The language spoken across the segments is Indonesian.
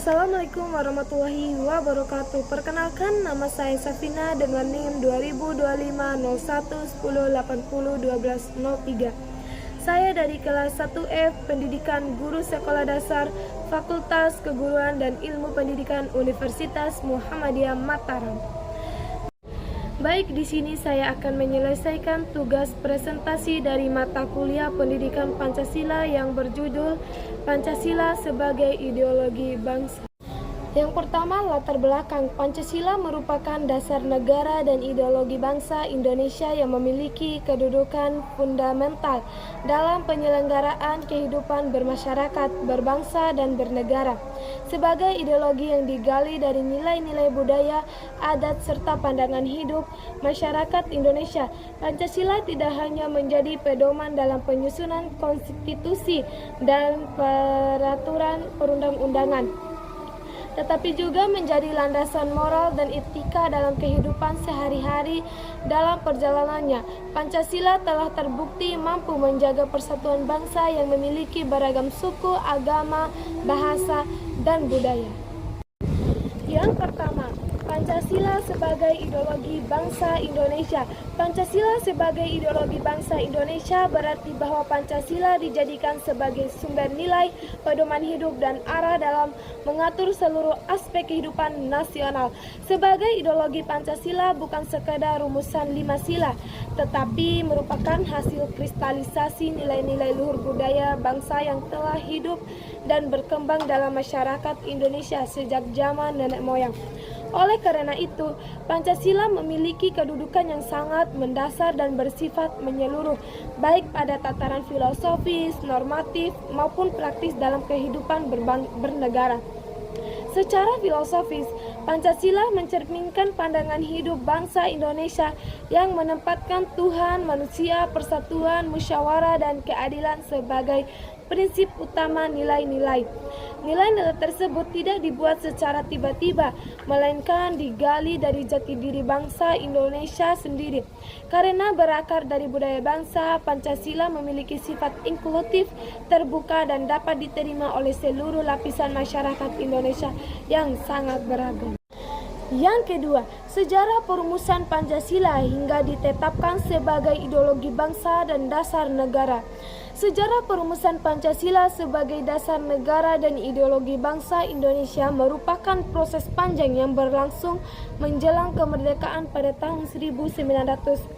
Assalamualaikum warahmatullahi wabarakatuh. Perkenalkan, nama saya Safina dengan NIM 20250110801203. Saya dari kelas 1F Pendidikan Guru Sekolah Dasar Fakultas Keguruan dan Ilmu Pendidikan Universitas Muhammadiyah Mataram. Baik, di sini saya akan menyelesaikan tugas presentasi dari mata kuliah Pendidikan Pancasila yang berjudul Pancasila sebagai Ideologi Bangsa. Yang pertama, latar belakang. Pancasila merupakan dasar negara dan ideologi bangsa Indonesia yang memiliki kedudukan fundamental dalam penyelenggaraan kehidupan bermasyarakat, berbangsa, dan bernegara. Sebagai ideologi yang digali dari nilai-nilai budaya, adat, serta pandangan hidup masyarakat Indonesia, Pancasila tidak hanya menjadi pedoman dalam penyusunan konstitusi dan peraturan perundang-undangan, tetapi juga menjadi landasan moral dan etika dalam kehidupan sehari-hari. Dalam perjalanannya, Pancasila telah terbukti mampu menjaga persatuan bangsa yang memiliki beragam suku, agama, bahasa, dan budaya. Yang pertama, Pancasila sebagai ideologi bangsa Indonesia. Pancasila sebagai ideologi bangsa Indonesia berarti bahwa Pancasila dijadikan sebagai sumber nilai, pedoman hidup, dan arah dalam mengatur seluruh aspek kehidupan nasional. Sebagai ideologi, Pancasila bukan sekadar rumusan 5 sila, tetapi merupakan hasil kristalisasi nilai-nilai luhur budaya bangsa yang telah hidup dan berkembang dalam masyarakat Indonesia sejak zaman nenek moyang. Oleh karena itu, Pancasila memiliki kedudukan yang sangat mendasar dan bersifat menyeluruh, baik pada tataran filosofis, normatif, maupun praktis dalam kehidupan bernegara. Secara filosofis, Pancasila mencerminkan pandangan hidup bangsa Indonesia yang menempatkan Tuhan, manusia, persatuan, musyawarah, dan keadilan sebagai prinsip utama nilai-nilai. Nilai-nilai tersebut tidak dibuat secara tiba-tiba, melainkan digali dari jati diri bangsa Indonesia sendiri. Karena berakar dari budaya bangsa, Pancasila memiliki sifat inklusif, terbuka, dan dapat diterima oleh seluruh lapisan masyarakat Indonesia yang sangat beragam. Yang kedua, sejarah perumusan Pancasila hingga ditetapkan sebagai ideologi bangsa dan dasar negara. Sejarah perumusan Pancasila sebagai dasar negara dan ideologi bangsa Indonesia merupakan proses panjang yang berlangsung menjelang kemerdekaan pada tahun 1945.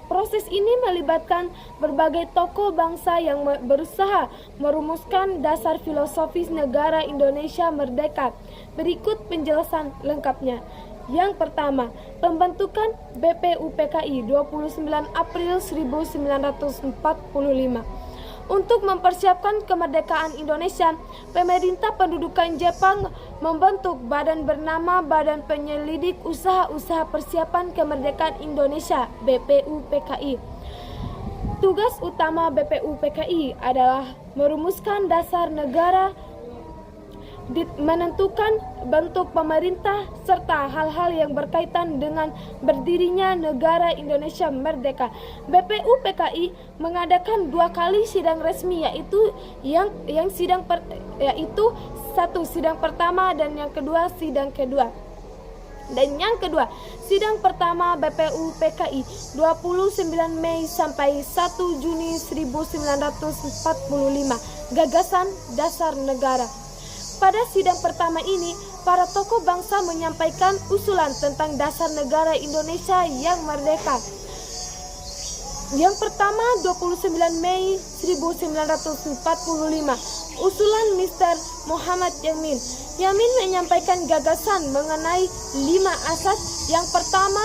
Proses ini melibatkan berbagai tokoh bangsa yang berusaha merumuskan dasar filosofis negara Indonesia merdeka. Berikut penjelasan lengkapnya. Yang pertama, pembentukan BPUPKI 29 April 1945. Untuk mempersiapkan kemerdekaan Indonesia, pemerintah pendudukan Jepang membentuk badan bernama Badan Penyelidik Usaha-Usaha Persiapan Kemerdekaan Indonesia (BPUPKI). Tugas utama BPUPKI adalah merumuskan dasar negara, menentukan bentuk pemerintah, serta hal-hal yang berkaitan dengan berdirinya negara Indonesia merdeka. BPUPKI mengadakan 2 kali sidang resmi, yaitu satu sidang pertama dan yang kedua sidang kedua. Dan yang kedua, sidang pertama BPUPKI 29 Mei sampai 1 Juni 1945. Gagasan Dasar Negara. Pada sidang pertama ini, para tokoh bangsa menyampaikan usulan tentang dasar negara Indonesia yang merdeka. Yang pertama, 29 Mei 1945, usulan Mr. Muhammad Yamin. Yamin menyampaikan gagasan mengenai 5 asas. Yang pertama,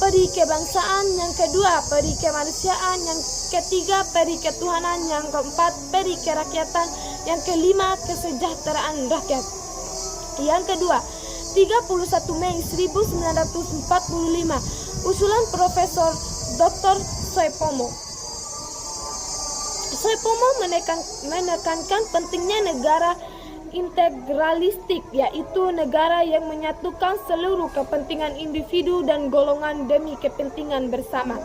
peri kebangsaan, yang kedua, peri kemanusiaan, yang ketiga, peri ketuhanan, yang keempat, peri kerakyatan, yang kelima, kesejahteraan rakyat. Yang kedua, 31 Mei 1945, usulan Profesor Dr. Soepomo. Soepomo menekankan pentingnya negara integralistik, yaitu negara yang menyatukan seluruh kepentingan individu dan golongan demi kepentingan bersama.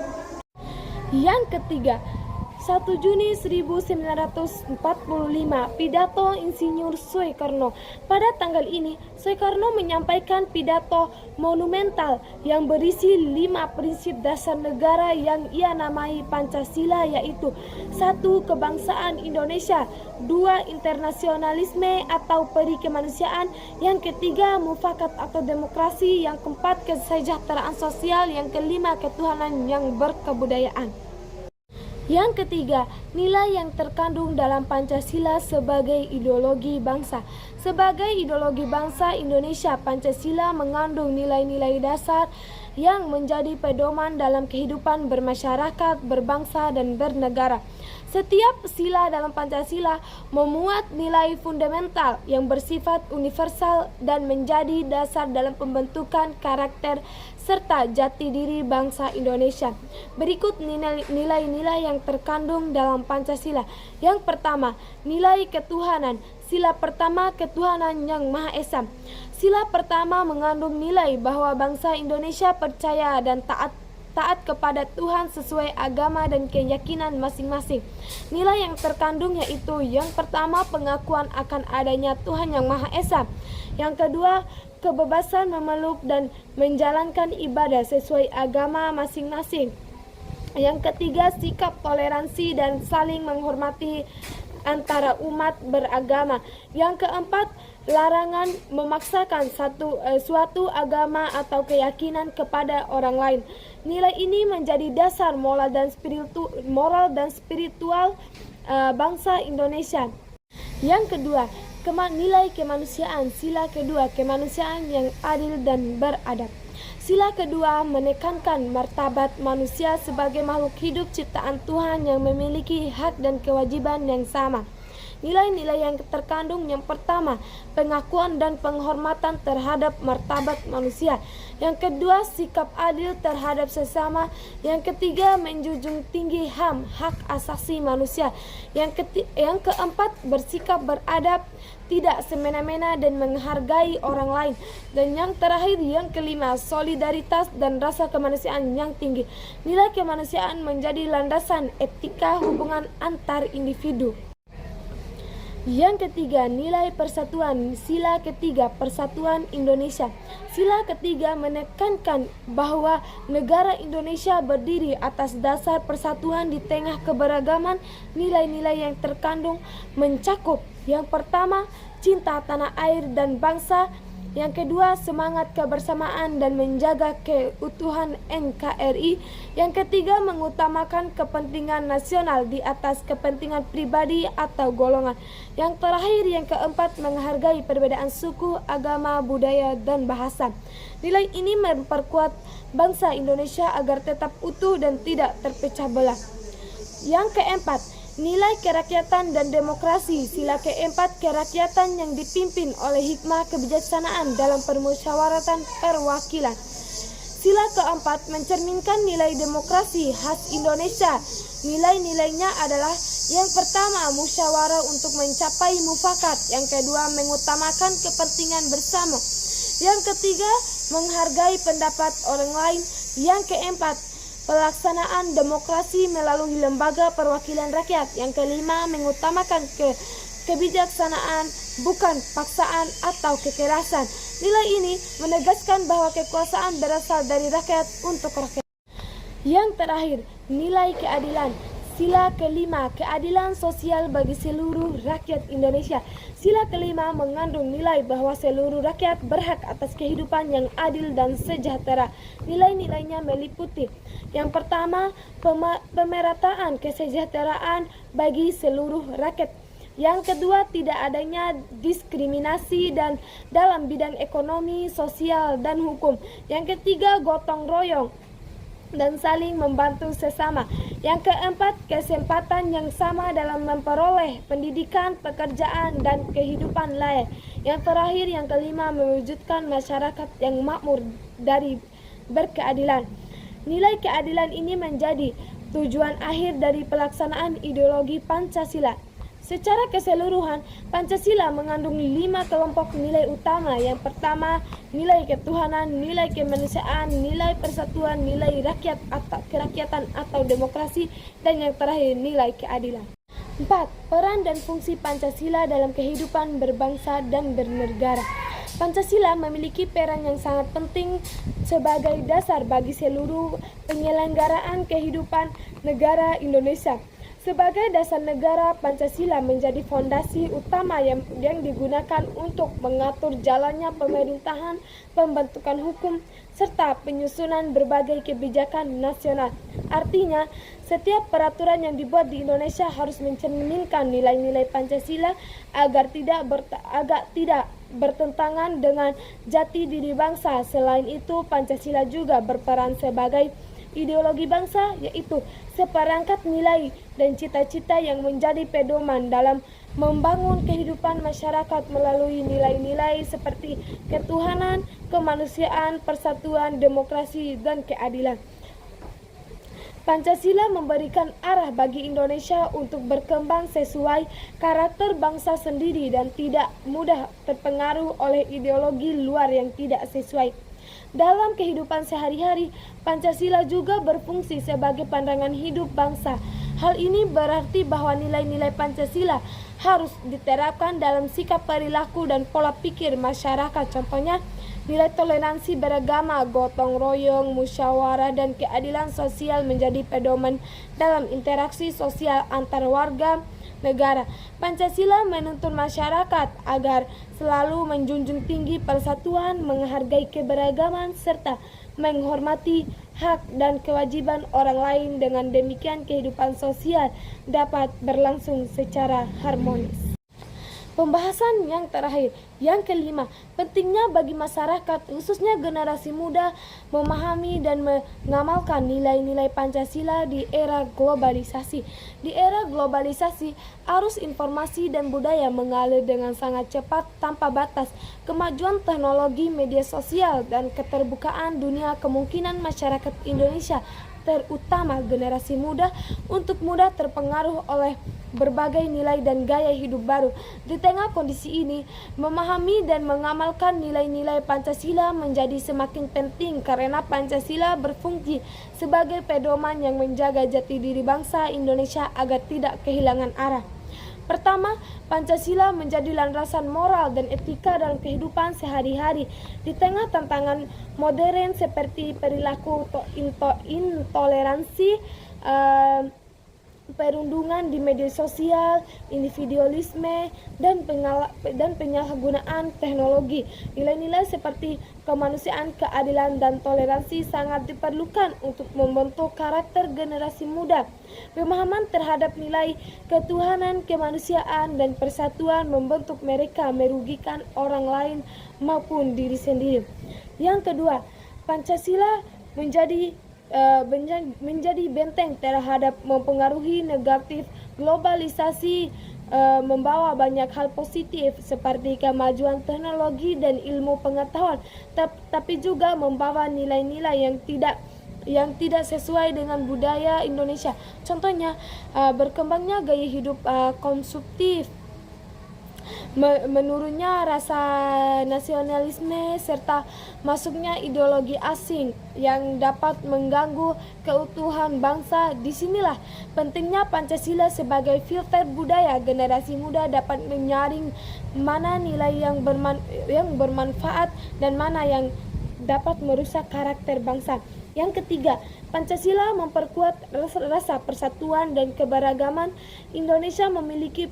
Yang ketiga, 1 Juni 1945, pidato Insinyur Soekarno. Pada tanggal ini, Soekarno menyampaikan pidato monumental yang berisi 5 prinsip dasar negara yang ia namai Pancasila, yaitu 1. Kebangsaan Indonesia, 2. Internasionalisme atau peri kemanusiaan, yang ketiga mufakat atau demokrasi, yang keempat kesejahteraan sosial, yang kelima ketuhanan yang berkebudayaan. Yang ketiga, nilai yang terkandung dalam Pancasila sebagai ideologi bangsa. Sebagai ideologi bangsa Indonesia, Pancasila mengandung nilai-nilai dasar yang menjadi pedoman dalam kehidupan bermasyarakat, berbangsa, dan bernegara. Setiap sila dalam Pancasila memuat nilai fundamental yang bersifat universal dan menjadi dasar dalam pembentukan karakter serta jati diri bangsa Indonesia. Berikut nilai-nilai yang terkandung dalam Pancasila. Yang pertama, nilai ketuhanan. Sila pertama, ketuhanan yang Maha Esa. Sila pertama mengandung nilai bahwa bangsa Indonesia percaya dan taat kepada Tuhan sesuai agama dan keyakinan masing-masing. Nilai yang terkandung yaitu yang pertama, pengakuan akan adanya Tuhan yang Maha Esa. Yang kedua, kebebasan memeluk dan menjalankan ibadah sesuai agama masing-masing. Yang ketiga, sikap toleransi dan saling menghormati antara umat beragama. Yang keempat, larangan memaksakan suatu agama atau keyakinan kepada orang lain. Nilai ini menjadi dasar moral dan spiritual bangsa Indonesia. Yang kedua, nilai kemanusiaan. Sila kedua, kemanusiaan yang adil dan beradab. Sila kedua menekankan martabat manusia sebagai makhluk hidup ciptaan Tuhan yang memiliki hak dan kewajiban yang sama. Nilai-nilai yang terkandung yang pertama, pengakuan dan penghormatan terhadap martabat manusia. Yang kedua, sikap adil terhadap sesama. Yang ketiga, menjunjung tinggi HAM, hak asasi manusia. Yang keempat, bersikap beradab, tidak semena-mena dan menghargai orang lain. Dan yang terakhir, yang kelima, solidaritas dan rasa kemanusiaan yang tinggi. Nilai kemanusiaan menjadi landasan etika hubungan antar individu. Yang ketiga, nilai persatuan. Sila ketiga, persatuan Indonesia. Sila ketiga menekankan bahwa negara Indonesia berdiri atas dasar persatuan di tengah keberagaman. Nilai-nilai yang terkandung mencakup yang pertama, cinta tanah air dan bangsa. Yang kedua, semangat kebersamaan dan menjaga keutuhan NKRI. Yang ketiga, mengutamakan kepentingan nasional di atas kepentingan pribadi atau golongan. Yang terakhir, yang keempat, menghargai perbedaan suku, agama, budaya, dan bahasa. Nilai ini memperkuat bangsa Indonesia agar tetap utuh dan tidak terpecah belah. Yang keempat, nilai kerakyatan dan demokrasi. Sila keempat, kerakyatan yang dipimpin oleh hikmah kebijaksanaan dalam permusyawaratan perwakilan. Sila keempat, mencerminkan nilai demokrasi khas Indonesia. Nilai-nilainya adalah yang pertama, musyawarah untuk mencapai mufakat. Yang kedua, mengutamakan kepentingan bersama. Yang ketiga, menghargai pendapat orang lain. Yang keempat, pelaksanaan demokrasi melalui lembaga perwakilan rakyat. Yang kelima, mengutamakan kebijaksanaan, bukan paksaan atau kekerasan. Nilai ini menegaskan bahwa kekuasaan berasal dari rakyat untuk rakyat. Yang terakhir, nilai keadilan. Sila kelima, keadilan sosial bagi seluruh rakyat Indonesia. Sila kelima mengandung nilai bahwa seluruh rakyat berhak atas kehidupan yang adil dan sejahtera. Nilai-nilainya meliputi yang pertama, pemerataan kesejahteraan bagi seluruh rakyat. Yang kedua, tidak adanya diskriminasi dan dalam bidang ekonomi, sosial, dan hukum. Yang ketiga, gotong royong dan saling membantu sesama. Yang keempat, kesempatan yang sama dalam memperoleh pendidikan, pekerjaan, dan kehidupan layak. Yang terakhir, yang kelima, mewujudkan masyarakat yang makmur dari berkeadilan. Nilai keadilan ini menjadi tujuan akhir dari pelaksanaan ideologi Pancasila. Secara keseluruhan, Pancasila mengandung 5 kelompok nilai utama. Yang pertama, nilai ketuhanan, nilai kemanusiaan, nilai persatuan, nilai rakyat atau kerakyatan atau demokrasi, dan yang terakhir nilai keadilan. 4. Peran dan fungsi Pancasila dalam kehidupan berbangsa dan bernegara. Pancasila memiliki peran yang sangat penting sebagai dasar bagi seluruh penyelenggaraan kehidupan negara Indonesia. Sebagai dasar negara, Pancasila menjadi fondasi utama yang digunakan untuk mengatur jalannya pemerintahan, pembentukan hukum, serta penyusunan berbagai kebijakan nasional. Artinya, setiap peraturan yang dibuat di Indonesia harus mencerminkan nilai-nilai Pancasila agar tidak bertentangan dengan jati diri bangsa. Selain itu, Pancasila juga berperan sebagai ideologi bangsa, yaitu seperangkat nilai dan cita-cita yang menjadi pedoman dalam membangun kehidupan masyarakat melalui nilai-nilai seperti ketuhanan, kemanusiaan, persatuan, demokrasi, dan keadilan. Pancasila memberikan arah bagi Indonesia untuk berkembang sesuai karakter bangsa sendiri dan tidak mudah terpengaruh oleh ideologi luar yang tidak sesuai. Dalam kehidupan sehari-hari, Pancasila juga berfungsi sebagai pandangan hidup bangsa. Hal ini berarti bahwa nilai-nilai Pancasila harus diterapkan dalam sikap perilaku dan pola pikir masyarakat. Contohnya, nilai toleransi beragama, gotong royong, musyawarah, dan keadilan sosial menjadi pedoman dalam interaksi sosial antar warga negara. Pancasila menuntun masyarakat agar selalu menjunjung tinggi persatuan, menghargai keberagaman, serta menghormati hak dan kewajiban orang lain. Dengan demikian, kehidupan sosial dapat berlangsung secara harmonis. Pembahasan yang terakhir, yang kelima, pentingnya bagi masyarakat, khususnya generasi muda, memahami dan mengamalkan nilai-nilai Pancasila di era globalisasi. Di era globalisasi, arus informasi dan budaya mengalir dengan sangat cepat tanpa batas. Kemajuan teknologi, media sosial, dan keterbukaan dunia kemungkinan masyarakat Indonesia, terutama generasi muda, untuk mudah terpengaruh oleh berbagai nilai dan gaya hidup baru. Di tengah kondisi ini, memahami dan mengamalkan nilai-nilai Pancasila menjadi semakin penting karena Pancasila berfungsi sebagai pedoman yang menjaga jati diri bangsa Indonesia agar tidak kehilangan arah. Pertama, Pancasila menjadi landasan moral dan etika dalam kehidupan sehari-hari. Di tengah tantangan modern seperti perilaku intoleransi, perundungan di media sosial, individualisme, dan penyalahgunaan teknologi, nilai-nilai seperti kemanusiaan, keadilan, dan toleransi sangat diperlukan untuk membentuk karakter generasi muda. Pemahaman terhadap nilai ketuhanan, kemanusiaan, dan persatuan membentuk mereka merugikan orang lain maupun diri sendiri. Yang kedua, Pancasila menjadi benteng terhadap mempengaruhi negatif globalisasi, membawa banyak hal positif seperti kemajuan teknologi dan ilmu pengetahuan, tapi juga membawa nilai-nilai yang tidak sesuai dengan budaya Indonesia. Contohnya, berkembangnya gaya hidup konsumtif, menurunnya rasa nasionalisme, serta masuknya ideologi asing yang dapat mengganggu keutuhan bangsa. Disinilah pentingnya Pancasila sebagai filter budaya. Generasi muda dapat menyaring mana nilai yang bermanfaat dan mana yang dapat merusak karakter bangsa. Yang ketiga, Pancasila memperkuat rasa persatuan dan keberagaman. Indonesia memiliki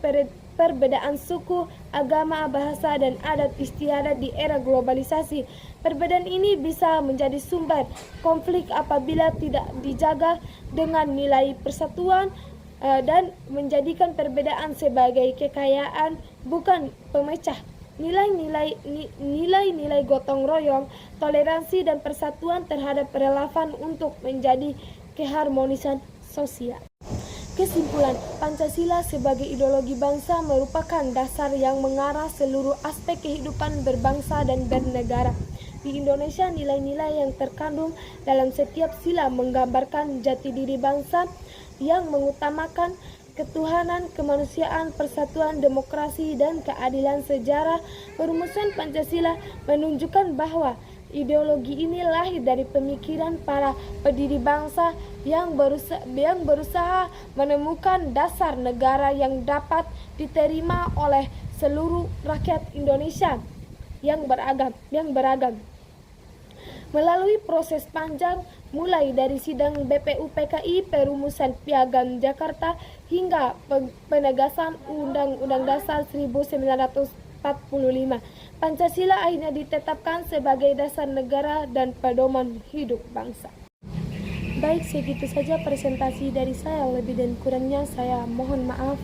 perbedaan suku, agama, bahasa, dan adat istiadat di era globalisasi. Perbedaan ini bisa menjadi sumber konflik apabila tidak dijaga dengan nilai persatuan dan menjadikan perbedaan sebagai kekayaan, bukan pemecah. Nilai-nilai gotong royong, toleransi, dan persatuan terhadap relevan untuk menjadi keharmonisan sosial. Kesimpulan, Pancasila sebagai ideologi bangsa merupakan dasar yang mengarah seluruh aspek kehidupan berbangsa dan bernegara. Di Indonesia, nilai-nilai yang terkandung dalam setiap sila menggambarkan jati diri bangsa yang mengutamakan ketuhanan, kemanusiaan, persatuan, demokrasi, dan keadilan. Sejarah perumusan Pancasila menunjukkan bahwa ideologi ini lahir dari pemikiran para pendiri bangsa yang berusaha menemukan dasar negara yang dapat diterima oleh seluruh rakyat Indonesia yang beragam. Melalui proses panjang, mulai dari sidang BPUPKI, perumusan Piagam Jakarta, hingga penegasan Undang-Undang Dasar 1945, Pancasila akhirnya ditetapkan sebagai dasar negara dan pedoman hidup bangsa. Baik, segitu saja presentasi dari saya. Lebih dan kurangnya saya mohon maaf.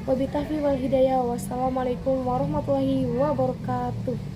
Wabillahi taufiq wal hidayah. Wassalamualaikum warahmatullahi wabarakatuh.